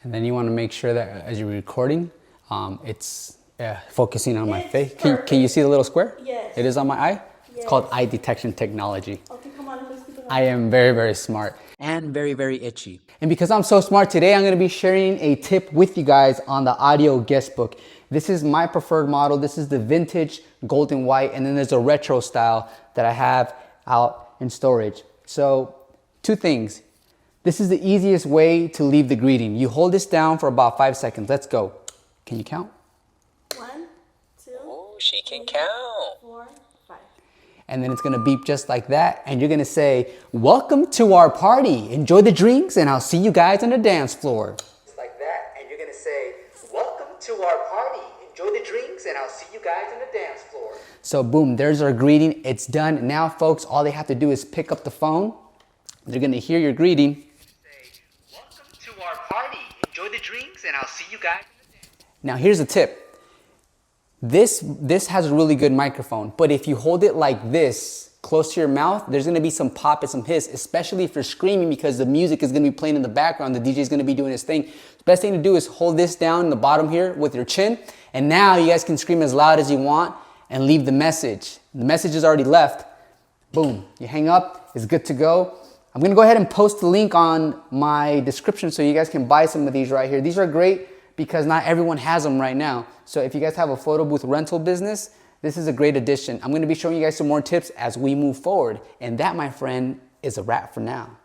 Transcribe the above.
And then you want to make sure that as you're recording, it's focusing on my face. Can you see the little square? Yes. It is on my eye? Yes. It's called eye detection technology. Okay, come on, let's keep it on. I am very, very smart. And very, very itchy. And because I'm so smart, today I'm going to be sharing a tip with you guys on the audio guest book. This is my preferred model. This is the vintage gold and white, and then there's a retro style that I have out in storage. So, two things. This is the easiest way to leave the greeting. You hold this down for about 5 seconds. Let's go. Can you count? 1, 2. Oh, she can count. 4, 5. And then it's gonna beep just like that. And you're gonna say, welcome to our party. Enjoy the drinks and I'll see you guys on the dance floor. Just like that. And you're gonna say, welcome to our party. Enjoy the drinks and I'll see you guys on the dance floor. So boom, there's our greeting. It's done. Now folks, all they have to do is pick up the phone. They're gonna hear your greeting. Say, welcome to our party. Enjoy the drinks and I'll see you guys. Now here's a tip. This has a really good microphone, but if you hold it like this, close to your mouth, there's gonna be some pop and some hiss, especially if you're screaming because the music is gonna be playing in the background, the DJ is gonna be doing his thing. The best thing to do is hold this down in the bottom here with your chin, and now you guys can scream as loud as you want and leave the message. The message is already left. Boom, you hang up, it's good to go. I'm gonna go ahead and post the link on my description so you guys can buy some of these right here. These are great because not everyone has them right now. So if you guys have a photo booth rental business, this is a great addition. I'm gonna be showing you guys some more tips as we move forward. And that, my friend, is a wrap for now.